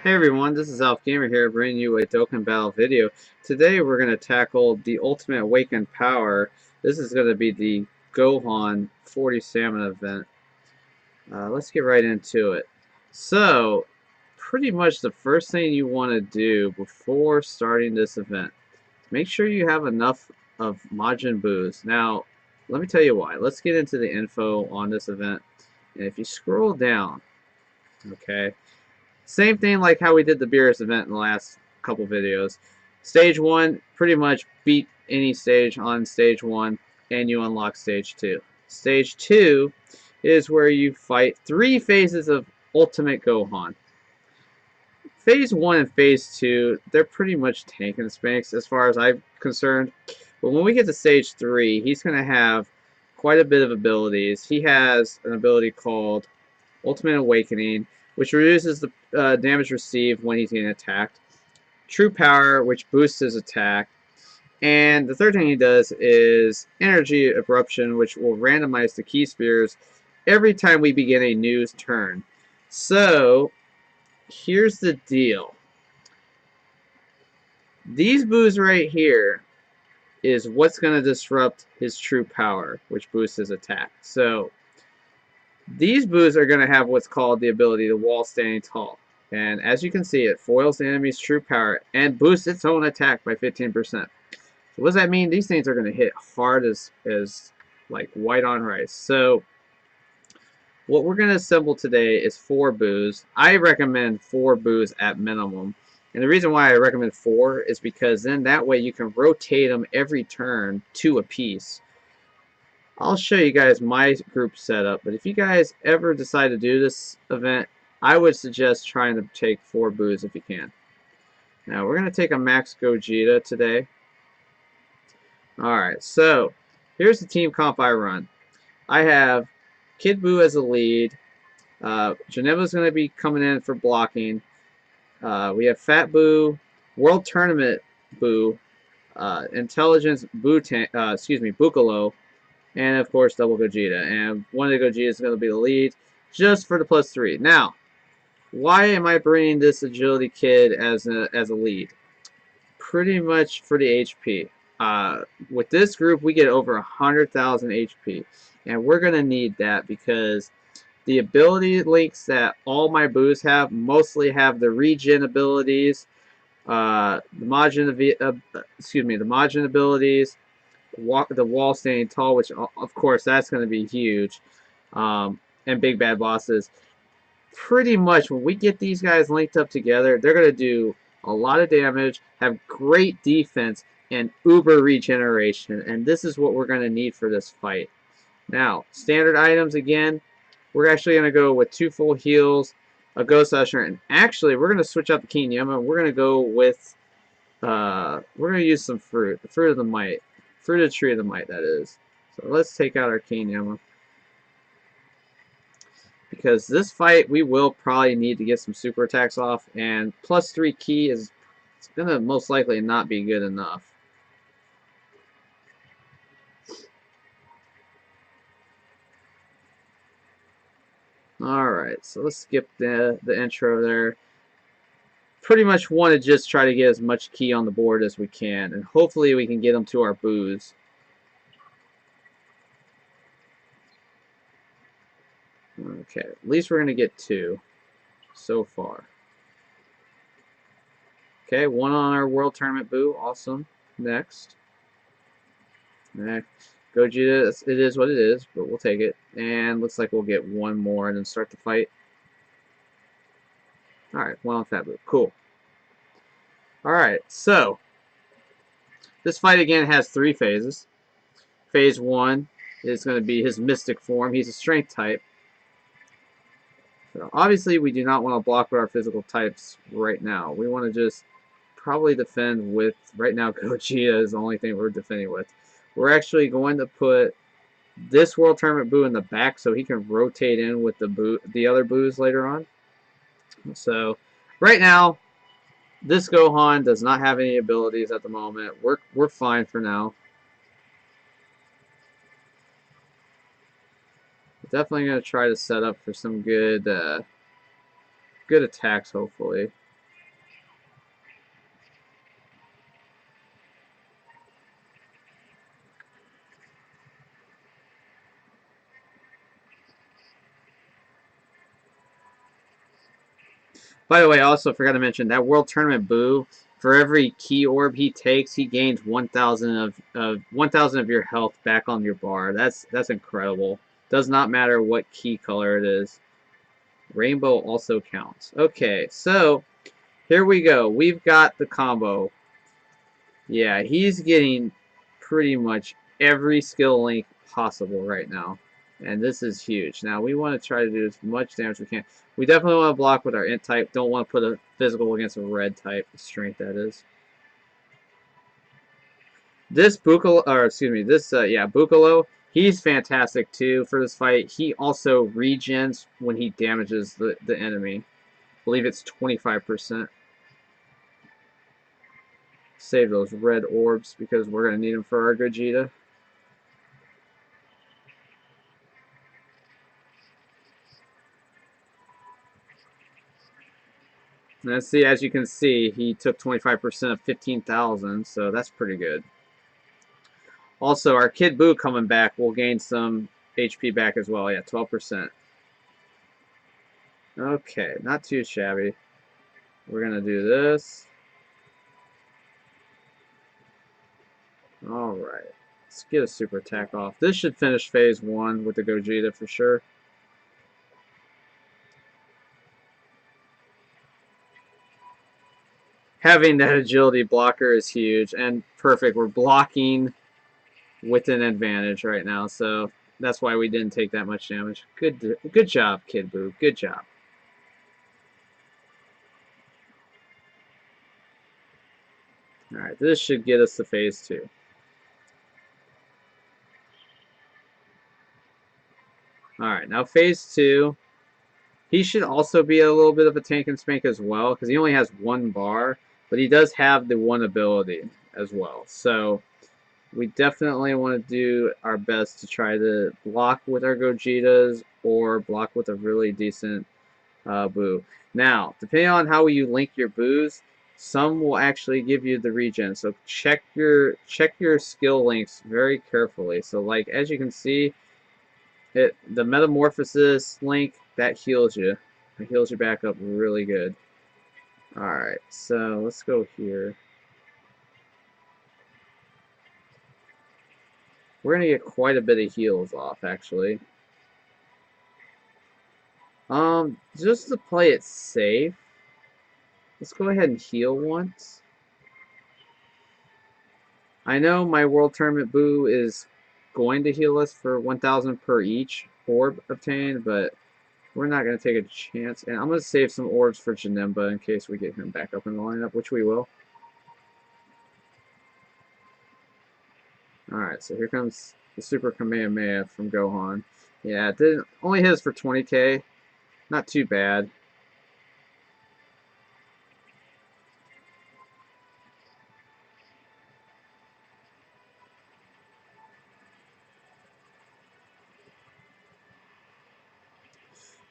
Hey everyone, this is Alf Gamer here, bringing you a Dokkan Battle video. Today we're going to tackle the Ultimate Awakened Power. This is going to be the Gohan 40 Stamina event. Let's get right into it. So, pretty much the first thing you want to do before starting this event, make sure you have enough of Majin Boos. Now, let me tell you why. Let's get into the info on this event. And if you scroll down, okay, same thing like how we did the Beerus event in the last couple videos. Stage 1, pretty much beat any stage on stage 1, and you unlock stage 2. Stage 2 is where you fight 3 phases of Ultimate Gohan. Phase 1 and Phase 2, they're pretty much tank and spanks as far as I'm concerned. But when we get to stage 3, he's going to have quite a bit of abilities. He has an ability called Ultimate Awakening, which reduces the damage received when he's getting attacked. True Power, which boosts his attack. And the third thing he does is Energy Eruption, which will randomize the key spears every time we begin a new turn. So, here's the deal. These boos right here is what's going to disrupt his true power, which boosts his attack. So, these boos are going to have what's called the ability to wall standing tall. And as you can see, it foils the enemy's true power and boosts its own attack by 15%. So what does that mean? These things are going to hit hard as like white on rice. So what we're going to assemble today is 4 boos. I recommend 4 boos at minimum. And the reason why I recommend 4 is because then that way you can rotate them every turn 2 apiece. I'll show you guys my group setup, but if you guys ever decide to do this event, I would suggest trying to take 4 boos if you can. Now, we're going to take a Max Gogeta today. Alright, so here's the team comp I run. I have Kid Buu as a lead. Janeva's going to be coming in for blocking. We have Fat Buu, World Tournament Buu, Intelligence Bukalo, and of course double Gogeta. And one of the Gogetas is going to be the lead just for the +3. Now, why am I bringing this agility kid as a lead? Pretty much for the HP. With this group, we get over 100,000 HP, and we're going to need that because the ability links that all my boos have mostly have the regen abilities, the Majin abilities, the wall standing tall, which of course that's going to be huge, and big bad bosses. Pretty much when we get these guys linked up together, they're going to do a lot of damage, have great defense, and uber regeneration, and this is what we're going to need for this fight. Now, standard items again, we're actually going to go with 2 full heals, a Ghost Usher, and actually we're going to switch out the King Yama. We're going to go with we're going to use some fruit. The fruit of the might. Fruit of the tree of the might, that is. So let's take out our King Yama. Because this fight, we will probably need to get some super attacks off. And +3 key is going to most likely not be good enough. Alright, so let's skip the intro there. Pretty much want to just try to get as much key on the board as we can, and hopefully we can get them to our boos. Okay, at least we're going to get 2 so far. Okay, 1 on our World Tournament boo, awesome. Next. Gogeta, it is what it is, but we'll take it. And looks like we'll get 1 more and then start the fight. Alright, 1 on Fat Boo, cool. Alright, so this fight again has 3 phases. Phase 1 is going to be his mystic form. He's a strength type. So obviously we do not want to block with our physical types right now. We want to just probably defend with, right now Gogeta is the only thing we're defending with. We're actually going to put this World Tournament Boo in the back so he can rotate in with the other boos later on. So right now, this Gohan does not have any abilities at the moment. We're fine for now. Definitely going to try to set up for some good attacks, hopefully. By the way, I also forgot to mention that World Tournament Boo. For every key orb he takes, he gains 1,000 of your health back on your bar. That's incredible. Does not matter what key color it is. Rainbow also counts. Okay, so here we go. We've got the combo. Yeah, he's getting pretty much every skill link possible right now. And this is huge. Now, we want to try to do as much damage as we can. We definitely want to block with our int type. Don't want to put a physical against a red type. Strength, that is. This Bukalo, or excuse me, this, Bukalo, he's fantastic too for this fight. He also regens when he damages the enemy. I believe it's 25%. Save those red orbs because we're going to need them for our Gogeta. Let's see, as you can see, he took 25% of 15,000, so that's pretty good. Also, our Kid Buu coming back will gain some HP back as well. Yeah, 12%. Okay, not too shabby. We're going to do this. Alright, let's get a super attack off. This should finish phase 1 with the Gogeta for sure. Having that agility blocker is huge and perfect. We're blocking with an advantage right now, so that's why we didn't take that much damage. Good job, Kid Buu. Good job. Alright, this should get us to phase 2. Alright, now phase 2. He should also be a little bit of a tank and spank as well, because he only has 1 bar, but he does have the 1 ability as well. So we definitely want to do our best to try to block with our Gogetas or block with a really decent Buu. Now, depending on how you link your Boos, some will actually give you the regen. So check your skill links very carefully. So like as you can see, the Metamorphosis link that heals you. It heals you back up really good. Alright, so let's go here. We're going to get quite a bit of heals off, actually. Just to play it safe, let's go ahead and heal once. I know my World Tournament Boo is going to heal us for 1,000 per each orb obtained, but we're not going to take a chance. And I'm going to save some orbs for Janemba in case we get him back up in the lineup, which we will. Alright, so here comes the Super Kamehameha from Gohan. Yeah, it didn't, only hits for 20k. Not too bad.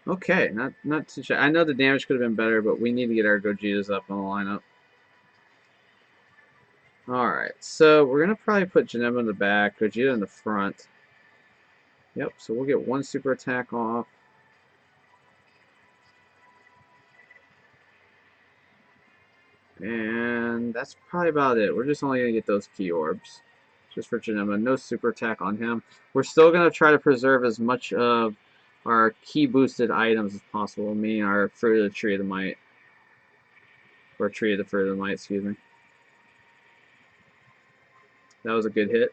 Okay, not too shabby. I know the damage could have been better, but we need to get our Gogetas up on the lineup. Alright, so we're going to probably put Janemba in the back, Gogeta in the front. Yep, so we'll get 1 super attack off. And that's probably about it. We're just only going to get those key orbs. Just for Janemba. No super attack on him. We're still going to try to preserve as much of our key boosted items as possible. Meaning our Fruit of the Tree of the Might. Or Tree of the Fruit of the Might, excuse me. That was a good hit.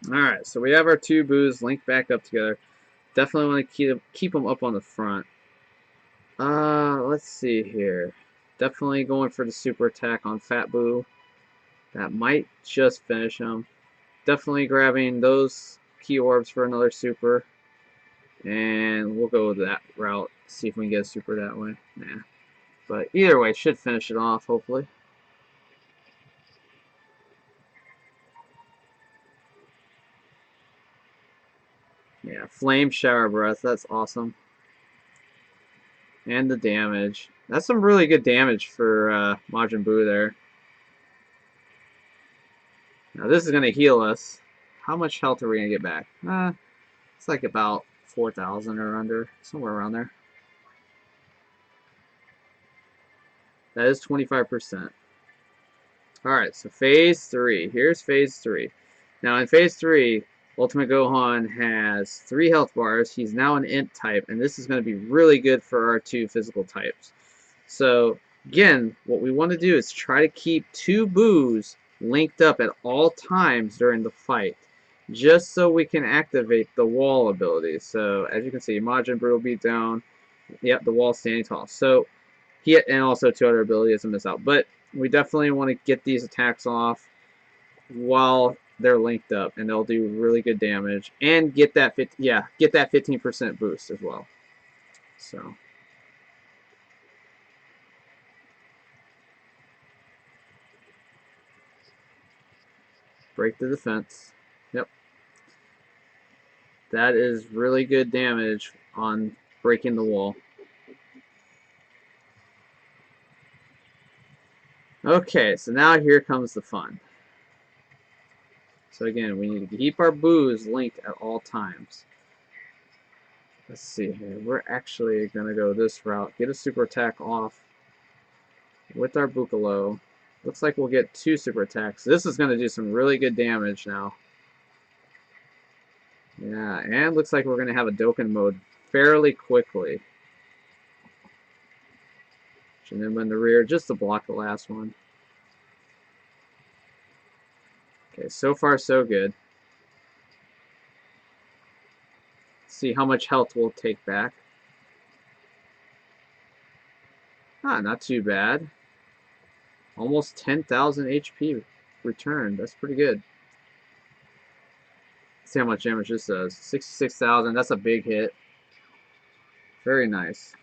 Alright, so we have our 2 boos linked back up together. Definitely want to keep them up on the front. Let's see here. Definitely going for the super attack on Fat Boo. That might just finish him. Definitely grabbing those key orbs for another super. And we'll go that route. See if we can get a super that way. Nah. But either way, should finish it off, hopefully. Yeah, Flame Shower Breath. That's awesome. And the damage. That's some really good damage for Majin Buu there. Now this is going to heal us. How much health are we going to get back? It's like about 4,000 or under, somewhere around there. That is 25%. Alright, so Phase 3. Here's Phase 3. Now in Phase 3, Ultimate Gohan has 3 health bars. He's now an Int type, and this is going to be really good for our 2 physical types. So, again, what we want to do is try to keep 2 Boos linked up at all times during the fight, just so we can activate the wall ability. So, as you can see, Majin Buu will be down. Yep, the wall standing tall. So, and also 2 other abilities to miss out. But we definitely want to get these attacks off while they're linked up, and they'll do really good damage and get that 15% boost as well. So break the defense. Yep. That is really good damage on breaking the wall. Okay, so now here comes the fun. So again, we need to keep our Boos linked at all times. Let's see here. We're actually going to go this route. Get a super attack off with our Bukalo. Looks like we'll get 2 super attacks. This is going to do some really good damage now. Yeah, and looks like we're going to have a Dokkan mode fairly quickly. Shinimba in the rear just to block the last one. Okay, so far so good. See how much health we'll take back. Not too bad. Almost 10,000 HP returned. That's pretty good. Let's see how much damage this does. 66,000. That's a big hit. Very nice.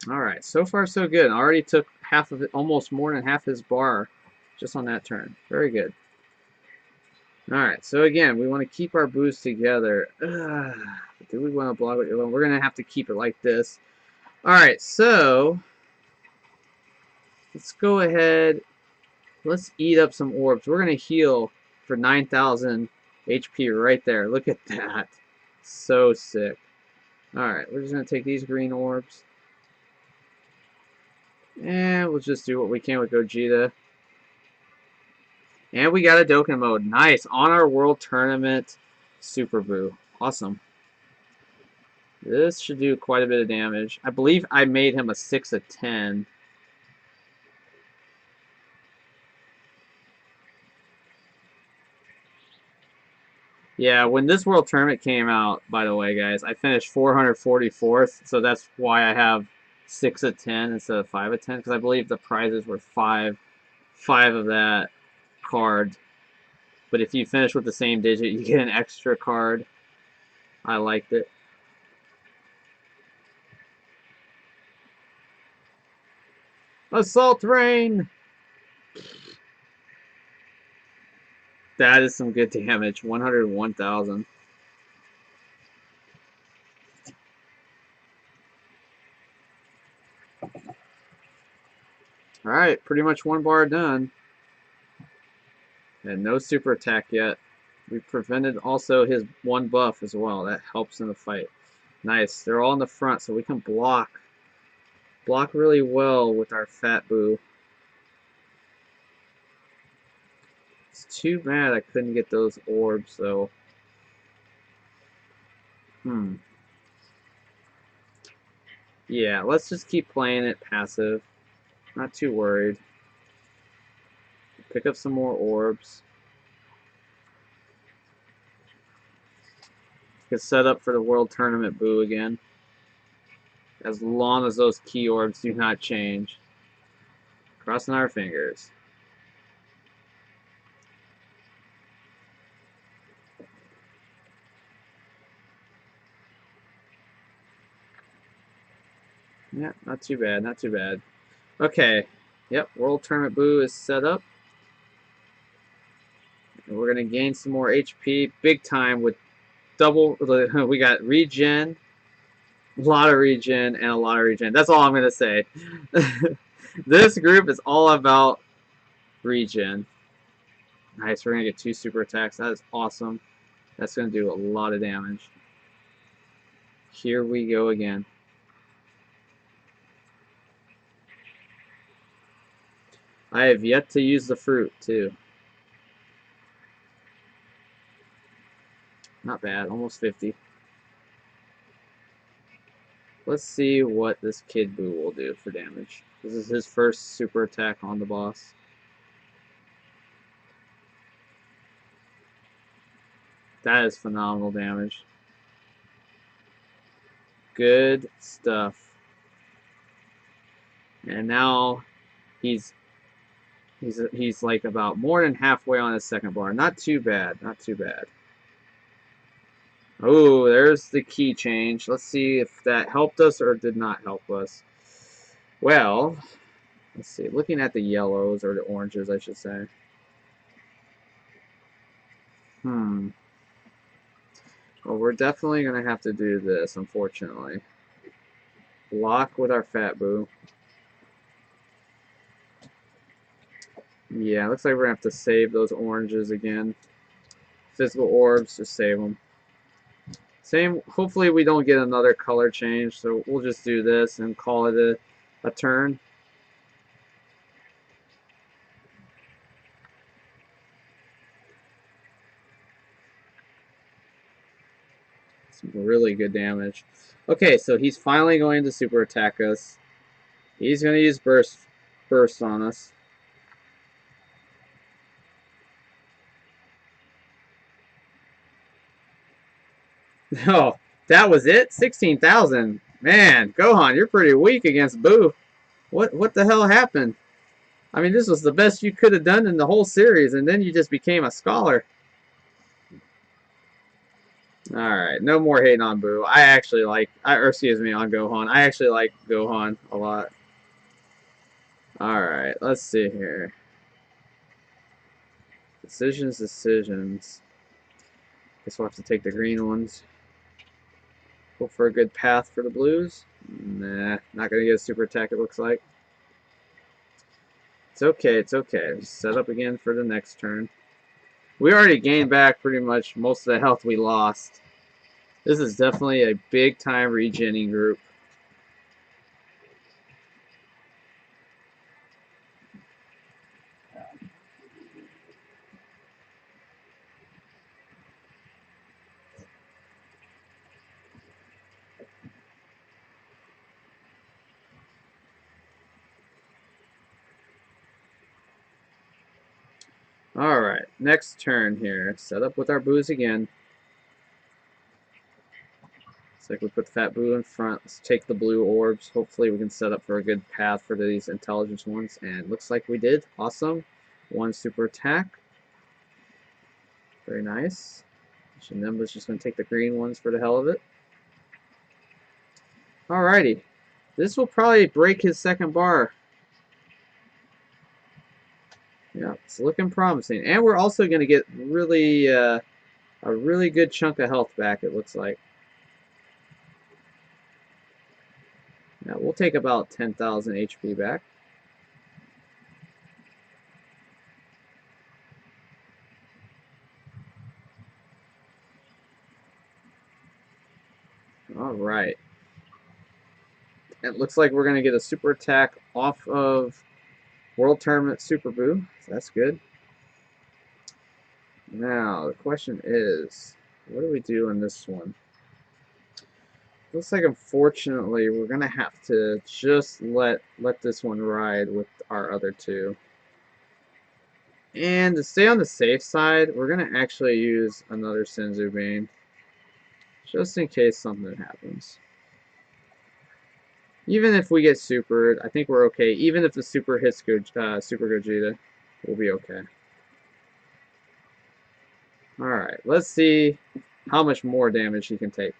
Alright, so far so good. Already took half of it, almost more than half his bar just on that turn. Very good. Alright, so again, we want to keep our Boos together. Do we want to block it? We're going to have to keep it like this. Alright, so let's go ahead. Let's eat up some orbs. We're going to heal for 9,000 HP right there. Look at that. So sick. Alright, we're just going to take these green orbs. And we'll just do what we can with Gogeta. And we got a Dokkan mode. Nice. On our World Tournament Super Buu. Awesome. This should do quite a bit of damage. I believe I made him a 6 of 10. Yeah, when this World Tournament came out, by the way, guys, I finished 444th, so that's why I have 6 of 10 instead of 5 of 10, because I believe the prizes were 5 of that card. But if you finish with the same digit, you get an extra card. I liked it. Assault Rain! That is some good damage. 101,000. Alright, pretty much 1 bar done. And no super attack yet. We prevented also his 1 buff as well. That helps in the fight. Nice. They're all in the front, so we can block. Block really well with our Fat Buu. It's too bad I couldn't get those orbs, though. Yeah, let's just keep playing it passive. Not too worried. Pick up some more orbs. Get set up for the World Tournament Buu again. As long as those key orbs do not change. Crossing our fingers. Yeah, not too bad, not too bad. Okay, yep, World Tournament Buu is set up. And we're going to gain some more HP, big time with double, we got regen, A lot of regen and a lot of regen. That's all I'm going to say. This group is all about regen. Nice, we're going to get 2 super attacks. That is awesome. That's going to do a lot of damage. Here we go again. I have yet to use the fruit, too. Not bad, almost 50. Let's see what this Kid Buu will do for damage. This is his first super attack on the boss. That is phenomenal damage. Good stuff. And now he's like about more than halfway on his second bar. Not too bad. Not too bad. Oh, there's the key change. Let's see if that helped us or did not help us. Well, let's see. Looking at the yellows, or the oranges, I should say. Well, we're definitely going to have to do this, unfortunately. Lock with our Fat Boo. Yeah, looks like we're going to have to save those oranges again. Physical orbs, just save them. Same, hopefully we don't get another color change, so we'll just do this and call it a turn. Some really good damage. Okay, so he's finally going to super attack us. He's going to use burst on us. Oh, that was it? 16,000. Man, Gohan, you're pretty weak against Boo. What the hell happened? I mean, this was the best you could have done in the whole series, and then you just became a scholar. Alright, no more hating on Boo. I actually like, or excuse me, on Gohan. I actually like Gohan a lot. Alright, let's see here. Decisions. Guess we'll have to take the green ones. Hope for a good path for the blues. Nah, not gonna get a super attack, it looks like. It's okay, it's okay. Set up again for the next turn. We already gained back pretty much most of the health we lost. This is definitely a big time regenning group. Alright, next turn here. Set up with our boos again. Looks like we put the Fat Boo in front. Let's take the blue orbs. Hopefully we can set up for a good path for these intelligence ones. And looks like we did. Awesome. 1 super attack. Very nice. Shinemba's just going to take the green ones for the hell of it. Alrighty. This will probably break his second bar. Yeah, it's looking promising. And we're also going to get really a really good chunk of health back, it looks like. Yeah, we'll take about 10,000 HP back. Alright. It looks like we're going to get a super attack off of World Tournament Super Boo. So that's good. Now, the question is, what do we do in this one? Looks like, unfortunately, we're going to have to just let this one ride with our other two. And to stay on the safe side, we're going to actually use another Senzu Bane. Just in case something happens. Even if we get supered, I think we're okay. Even if the super hits Super Gogeta, we'll be okay. Alright, let's see how much more damage he can take.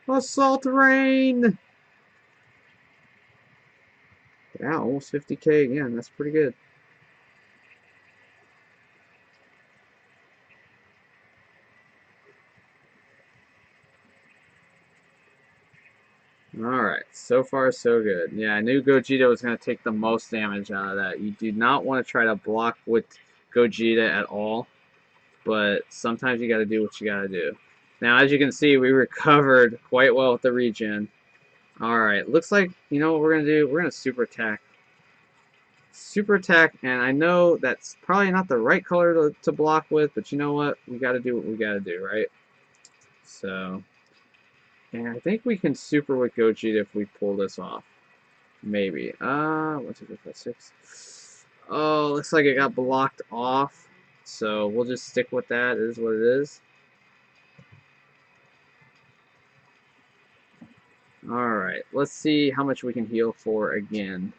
Assault Rain! Yeah, almost 50k again. That's pretty good. Alright, so far so good. Yeah, I knew Gogeta was going to take the most damage out of that. You do not want to try to block with Gogeta at all, but sometimes you got to do what you got to do. Now, as you can see, we recovered quite well with the regen. Alright, looks like, you know what we're going to do? We're going to super attack. Super attack, and I know that's probably not the right color to block with, but you know what? We got to do what we got to do, right? So, and I think we can super with Gogeta if we pull this off. Maybe. 1, 2, 3, 4, 6. Oh, looks like it got blocked off. So we'll just stick with that. It is what it is. Alright, let's see how much we can heal for again.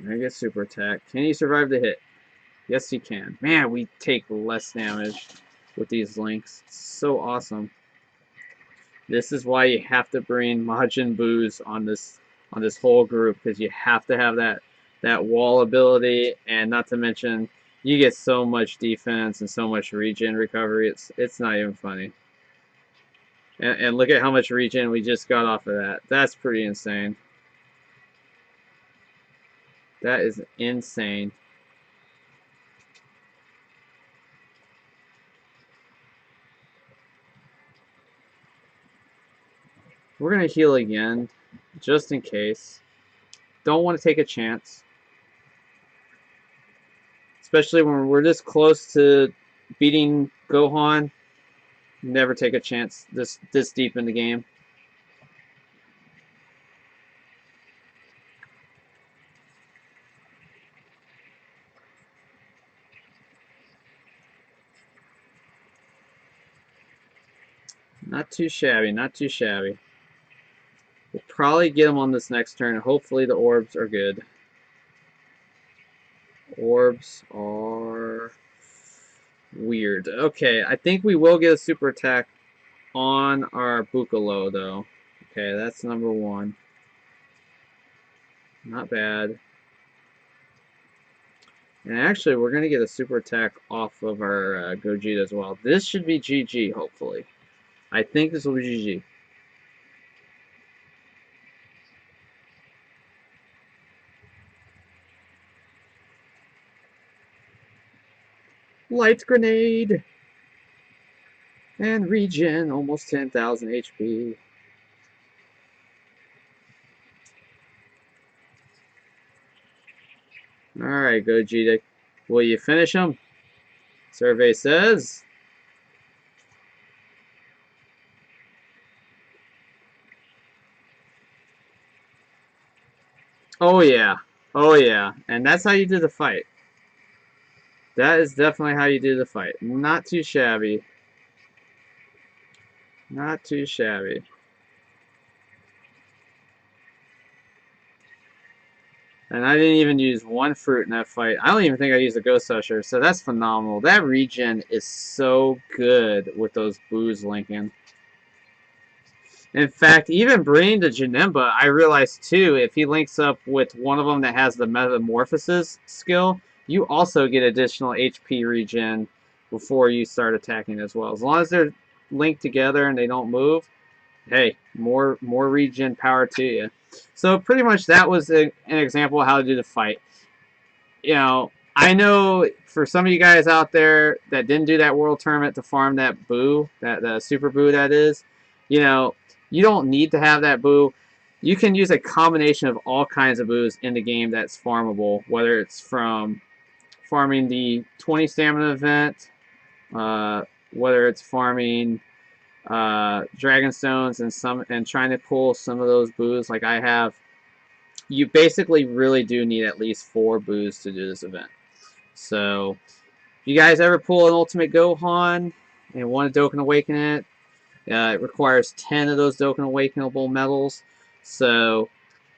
I get super attack. Can he survive the hit? Yes, he can. Man, we take less damage with these links. It's so awesome. This is why you have to bring Majin Boos on this whole group, because you have to have that wall ability, and not to mention you get so much defense and so much regen recovery. It's not even funny. And look at how much regen we just got off of that. That's pretty insane. That is insane. We're going to heal again, just in case. Don't want to take a chance. Especially when we're this close to beating Gohan. Never take a chance this deep in the game. Not too shabby, not too shabby. We'll probably get him on this next turn. Hopefully the orbs are good. Orbs are weird. Okay, I think we will get a super attack on our Bukalo, though. Okay, that's number 1. Not bad. And actually, we're going to get a super attack off of our Gogeta as well. This should be GG, hopefully. I think this will be GG. Light grenade! And regen, almost 10,000 HP. Alright, Gogeta. Will you finish him? Survey says. Oh yeah. Oh yeah. And that's how you do the fight. That is definitely how you do the fight. Not too shabby. Not too shabby. And I didn't even use one fruit in that fight. I don't even think I used a Ghost Usher, so that's phenomenal. That regen is so good with those boos linking. In fact, even bringing the Janemba, I realized too, if he links up with one of them that has the Metamorphosis skill, you also get additional HP regen before you start attacking as well. As long as they're linked together and they don't move, hey, more regen power to you. So pretty much that was an example of how to do the fight. You know, I know for some of you guys out there that didn't do that world tournament to farm that boo, that super boo that is, you know, you don't need to have that boo. You can use a combination of all kinds of boos in the game that's farmable, whether it's from farming the 20 stamina event, whether it's farming Dragon Stones and trying to pull some of those boos like I have. You basically really do need at least 4 boos to do this event. So, if you guys ever pull an Ultimate Gohan and want to Dokkan Awaken it, it requires 10 of those Dokkan Awakenable medals. So,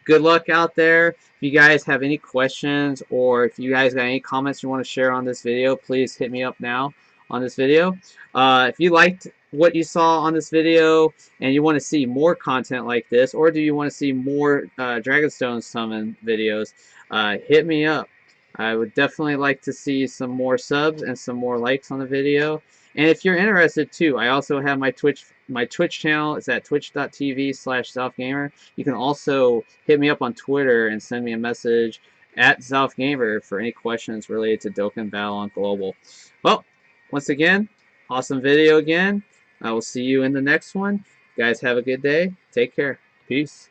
good luck out there. If you guys have any questions or if you guys got any comments you want to share on this video, please hit me up now on this video. If you liked what you saw on this video and you want to see more content like this, or do you want to see more Dragonstone summon videos, hit me up. I would definitely like to see some more subs and some more likes on the video. And if you're interested too, I also have my Twitch channel. It's at twitch.tv/ZalfGamer. You can also hit me up on Twitter and send me a message at ZalfGamer for any questions related to Dokkan Battle Global. Well, once again, awesome video again. I will see you in the next one. You guys have a good day. Take care. Peace.